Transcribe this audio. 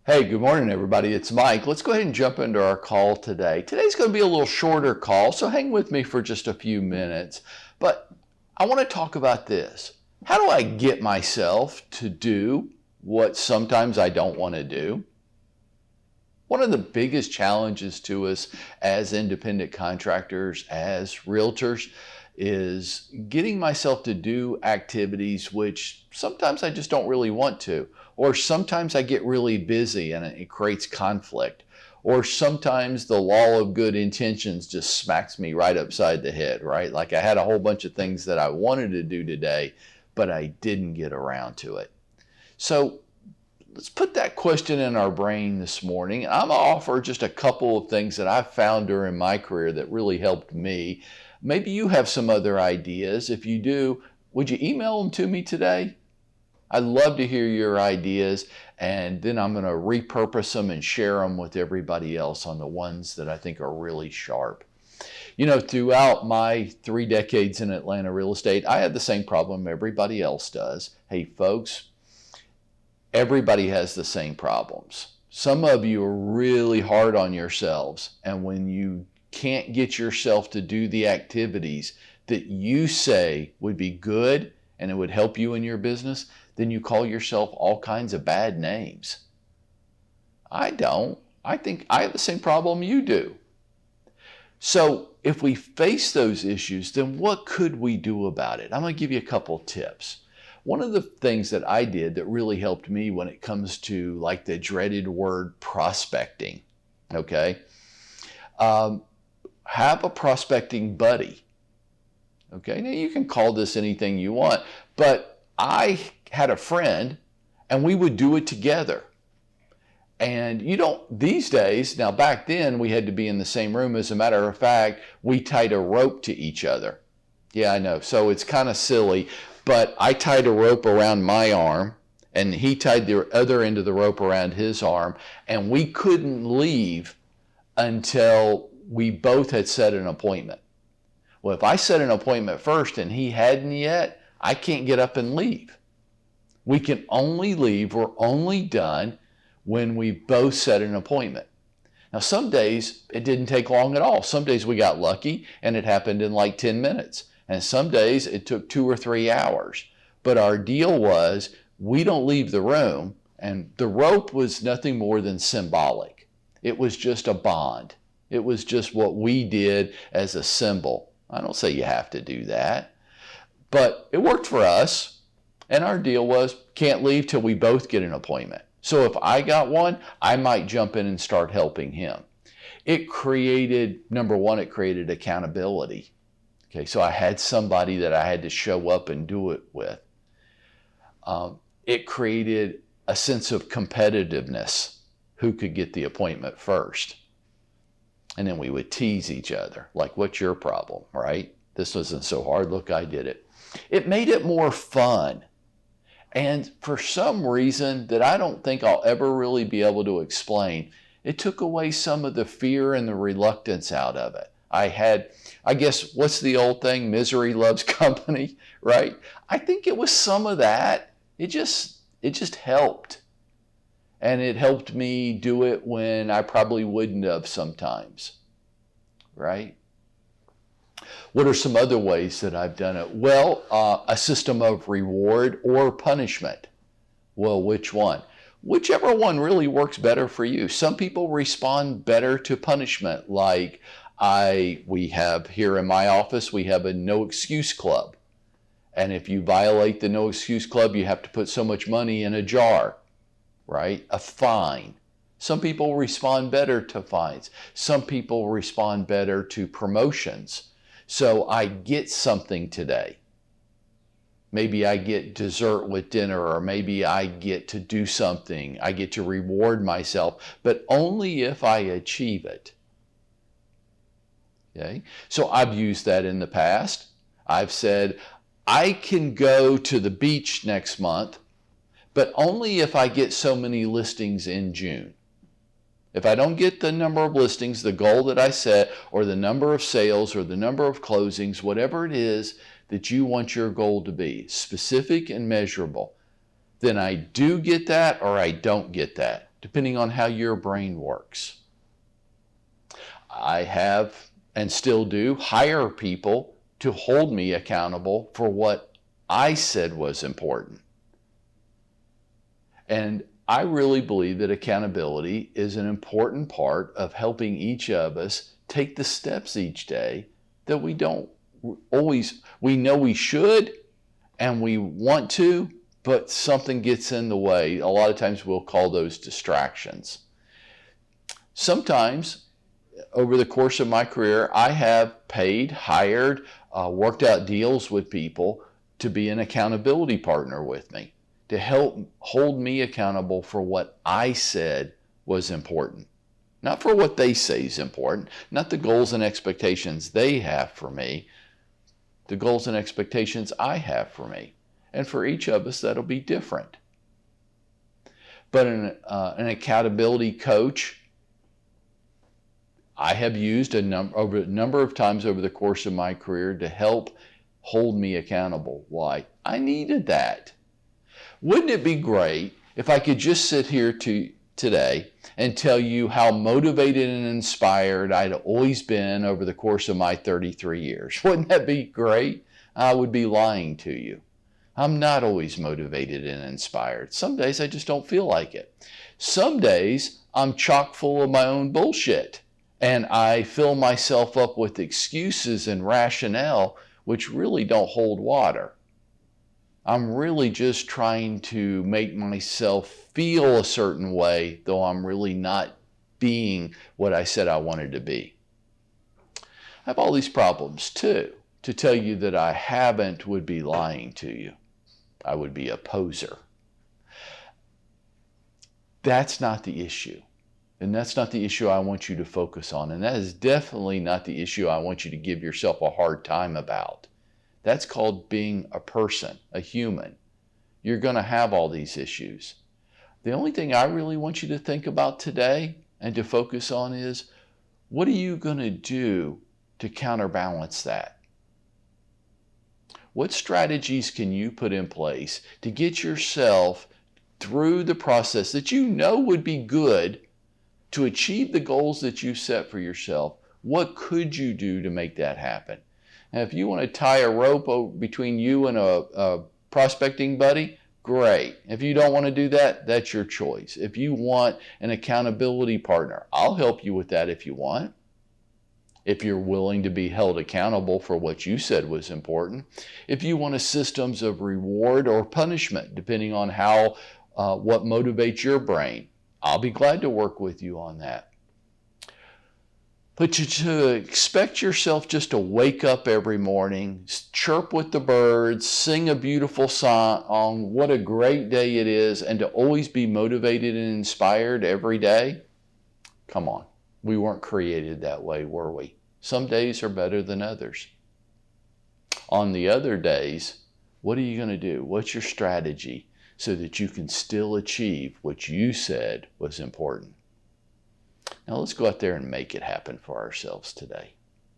Hey, good morning, everybody. It's Mike. Let's go ahead and jump into our call today. Today's going to be a little shorter call, so hang with me for just a few minutes. But I want to talk about this. How do I get myself to do what sometimes I don't want to do? One of the biggest challenges to us as independent contractors, as realtors, is getting myself to do activities which sometimes I just don't really want to, or sometimes I get really busy and it creates conflict, or sometimes the law of good intentions just smacks me right upside the head, right? Like I had a whole bunch of things that I wanted to do today, but I didn't get around to it. So let's put that question in our brain this morning. I'm going to offer just a couple of things that I've found during my career that really helped me. Maybe you have some other ideas. If you do, would you email them to me today? I'd love to hear your ideas, and then I'm going to repurpose them and share them with everybody else on the ones that I think are really sharp. You know, throughout my 3 decades in Atlanta real estate, I had the same problem everybody else does. Hey, folks, everybody has the same problems. Some of you are really hard on yourselves, and when you can't get yourself to do the activities that you say would be good and it would help you in your business, then you call yourself all kinds of bad names. I don't. I think I have the same problem you do. So if we face those issues, then what could we do about it? I'm going to give you a couple tips. One of the things that I did that really helped me when it comes to like the dreaded word prospecting, okay? Have a prospecting buddy. Okay, now you can call this anything you want, but I had a friend and we would do it together. And you don't, these days, now back then we had to be in the same room. As a matter of fact, we tied a rope to each other. Yeah, I know, so it's kind of silly, but I tied a rope around my arm and he tied the other end of the rope around his arm, and we couldn't leave until we both had set an appointment. Well, if I set an appointment first and he hadn't yet, I can't get up and leave. We can only leave, we're only done when we both set an appointment. Now, some days it didn't take long at all. Some days we got lucky and it happened in like 10 minutes. And some days it took 2 or 3 hours. But our deal was we don't leave the room, and the rope was nothing more than symbolic. It was just a bond. It was just what we did as a symbol. I don't say you have to do that, but it worked for us. And our deal was can't leave till we both get an appointment. So if I got one, I might jump in and start helping him. It created, number one, it created accountability. Okay, so I had somebody that I had to show up and do it with. It created a sense of competitiveness. Who could get the appointment first? And then we would tease each other, like, what's your problem, right? This wasn't so hard. Look, I did it. It made it more fun. And for some reason that I don't think I'll ever really be able to explain, it took away some of the fear and the reluctance out of it. I guess, what's the old thing? Misery loves company, right? I think it was some of that. It just helped. And it helped me do it when I probably wouldn't have sometimes, right? What are some other ways that I've done it? Well, a system of reward or punishment. Well, which one? Whichever one really works better for you. Some people respond better to punishment, like we have here in my office, we have a no excuse club. And if you violate the no excuse club, you have to put so much money in a jar. Right? A fine. Some people respond better to fines. Some people respond better to promotions. So I get something today. Maybe I get dessert with dinner, or maybe I get to do something. I get to reward myself, but only if I achieve it. Okay? So I've used that in the past. I've said, I can go to the beach next month, but only if I get so many listings in June. If I don't get the number of listings, the goal that I set, or the number of sales, or the number of closings, whatever it is that you want your goal to be, specific and measurable, then I do get that or I don't get that. depending on how your brain works. I have, and still do, hire people to hold me accountable for what I said was important. And I really believe that accountability is an important part of helping each of us take the steps each day that we don't always, we know we should and we want to, but something gets in the way. A lot of times we'll call those distractions. Sometimes over the course of my career, I have paid, hired, worked out deals with people to be an accountability partner with me, to help hold me accountable for what I said was important. Not for what they say is important, not the goals and expectations they have for me, the goals and expectations I have for me. And for each of us, that'll be different. But an accountability coach, I have used a number of times over the course of my career to help hold me accountable. Why? I needed that. Wouldn't it be great if I could just sit here today and tell you how motivated and inspired I'd always been over the course of my 33 years? Wouldn't that be great? I would be lying to you. I'm not always motivated and inspired. Some days I just don't feel like it. Some days I'm chock full of my own bullshit and I fill myself up with excuses and rationale which really don't hold water. I'm really just trying to make myself feel a certain way, though I'm really not being what I said I wanted to be. I have all these problems too. To tell you that I haven't would be lying to you. I would be a poser. That's not the issue. And that's not the issue I want you to focus on. And that is definitely not the issue I want you to give yourself a hard time about. That's called being a person, a human. You're going to have all these issues. The only thing I really want you to think about today and to focus on is, what are you going to do to counterbalance that? What strategies can you put in place to get yourself through the process that you know would be good to achieve the goals that you set for yourself? What could you do to make that happen? And if you want to tie a rope between you and a prospecting buddy, great. If you don't want to do that, that's your choice. If you want an accountability partner, I'll help you with that if you want. If you're willing to be held accountable for what you said was important. If you want a systems of reward or punishment, depending on how what motivates your brain, I'll be glad to work with you on that. But to expect yourself just to wake up every morning, chirp with the birds, sing a beautiful song, what a great day it is, and to always be motivated and inspired every day, come on. We weren't created that way, were we? Some days are better than others. On the other days, what are you going to do? What's your strategy so that you can still achieve what you said was important? Now let's go out there and make it happen for ourselves today.